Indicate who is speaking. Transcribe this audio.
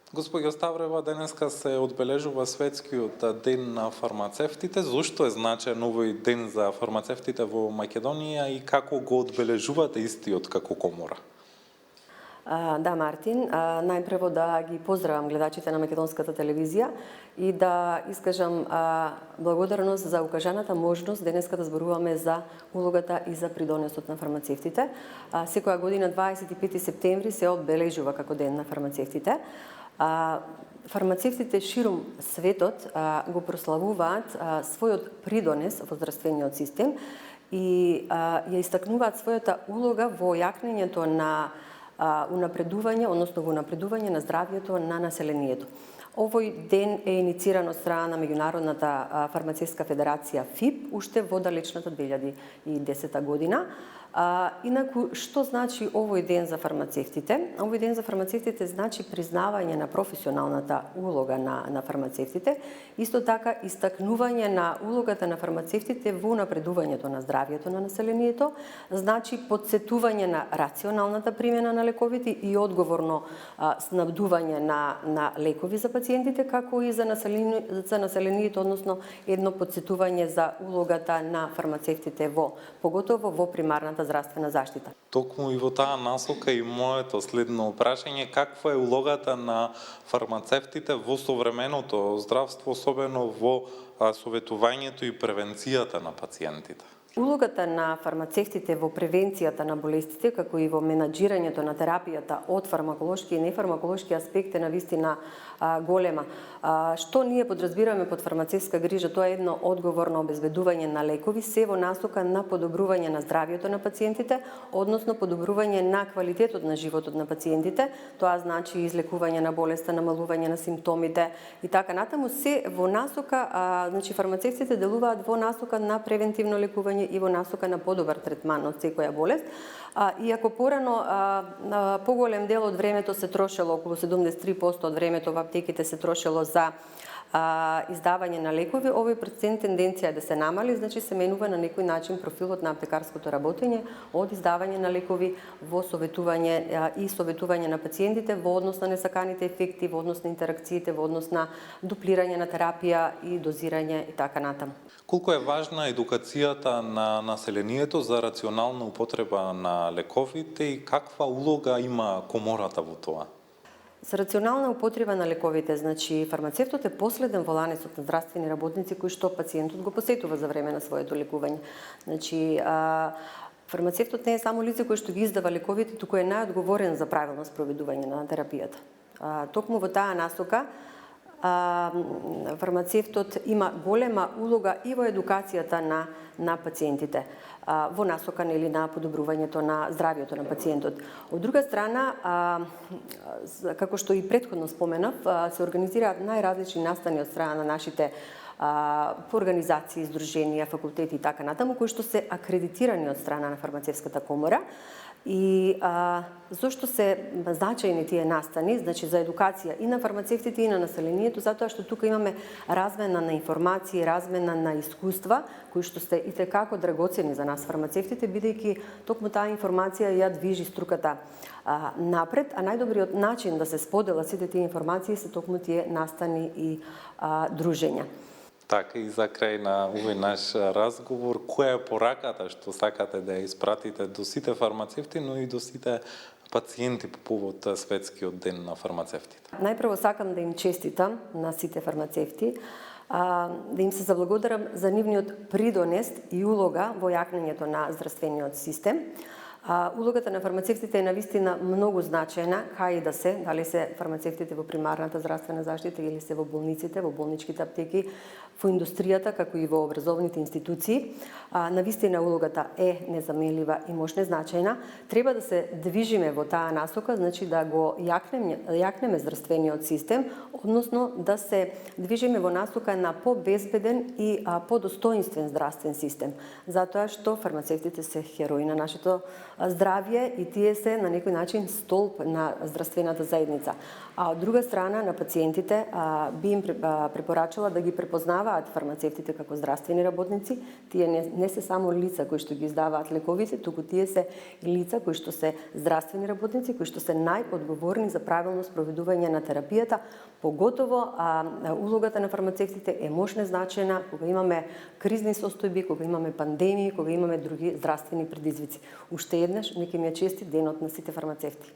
Speaker 1: Госпоѓо Ставрева, денеска се одбележува светскиот ден на фармацевтите. Зошто е значаен овој ден за фармацевтите во Македонија и како го одбележувате истиот како комора?
Speaker 2: Да, Мартин, најпрво да ги поздравам гледачите на македонската телевизија и да искажам благодарност за укажаната можност денеска да зборуваме за улогата и за придонесот на фармацевтите. Секоја година 25 септември се одбележува како ден на фармацевтите. Фармацевтите ширум светот го прославуваат својот придонес во здравствениот систем и ја истакнуваат својата улога во јакнењето на унапредување, односно во унапредување на здравјето на населението. Овој ден е иницииран од страна на Меѓународната фармацевска федерација ФИП уште во далечната 2010 година. Инаку, што значи овој ден за фармацевтите? Овој ден за фармацевтите значи признавање на професионалната улога на фармацевтите, исто така истакнување на улогата на фармацевтите во напредувањето на здравјето на населението, значи подсетување на рационалната примена на лековите и одговорно снабдување на лекови за пациентите, како и за населението, односно едно подсетување за улогата на фармацевтите поготово во примарната здравствена заштита.
Speaker 1: Токму и во таа насока и моето следно прашање, каква е улогата на фармацевтите во современото здравство, особено во советувањето и превенцијата на пациентите?
Speaker 2: Улогата на фармацевтите во превенцијата на болестите, како и во менаџирањето на терапијата од фармаколошки и нефармаколошки аспект е навистина голема. Што ние подразбираме под фармацевска грижа? Тоа е едно одговорно обезбедување на лекови, се во насока на подобрување на здравјето на пациентите, односно подобрување на квалитетот на животот на пациентите. Тоа значи излекување на болеста, намалување на симптомите и така натаму, се во насока, значи фармацевтите делуваат во насока на превентивно лекување и во насока на подобар третман од секоја болест. Иако порано поголем дел од времето се трошело, околу 73% од времето во аптеките се трошело за издавање на лекови, овој процент тенденција е да се намали, значи се менува на некој начин профилот на аптекарското работење од издавање на лекови во советување на пациентите во однос на несаканите ефекти, во однос на интеракциите, во однос на дуплирање на терапија и дозирање и така натаму.
Speaker 1: Колку е важна едукацијата на населението за рационална употреба на лековите и каква улога има комората во тоа?
Speaker 2: За рационална употреба на лековите, значи фармацевтот е последен во ланецот на здравствени работници кои што пациентот го посетува за време на своето лекување. Значи фармацевтот не е само лице кој што ги издава лековите, туку е најодговорен за правилно спроведување на терапијата. Токму во таа насока фармацевтот има голема улога и во едукацијата на пациентите, во насока на подобрувањето на здравјето на пациентот. Од друга страна, како што и претходно споменав, се организираат најразлични настани од страна на нашите организации, здруженија, факултети и така натаму, кои што се акредитирани од страна на фармацевската комора. И зошто се значајни тие настани, значи за едукација и на фармацевтите и на населението, затоа што тука имаме размена на информации, размена на искуства, кои што се итекако драгоцени за нас фармацевтите, бидејќи токму таа информација ја движи струката напред, а најдобриот начин да се сподела сите тие информации се токму тие настани и дружења.
Speaker 1: Така и за крај на овој наш разговор, која е пораката што сакате да ја испратите до сите фармацевти, но и до сите пациенти по повод светскиот ден на фармацевтите?
Speaker 2: Најпрво сакам да им честитам на сите фармацевти, да им се заблагодарам за нивниот придонес и улога во јакнењето на здравствениот систем. Улогата на фармацевтите е навистина многу значајна, кај да се, дали се фармацевтите во примарната здравствена заштита или се во болниците, во болничките аптеки, во индустријата, како и во образовните институции. Навистина улогата е незаменлива и мощна значајна. Треба да се движиме во таа насока, значи да го јакнеме здравствениот систем, односно да се движиме во насока на побезбеден и подостоинствен здравствен систем. Затоа што фармацевтите се херои на нашето здравје и тие се на некој начин столб на здравствената заедница. А од друга страна на пациентите би им препорачала да ги препознаваат фармацевтите како здравствени работници. Тие не се само лица кои што ги издаваат лековите, туку тие се и лица кои што се здравствени работници, кои што се најодговорни за правилно спроведување на терапијата. Поготово улогата на фармацевтите е мощно значена кога имаме кризни состојби, кога имаме пандемии, кога имаме други здравствени предизвици. Уште еднаш, нека ми е честит денот на сите фармацевти.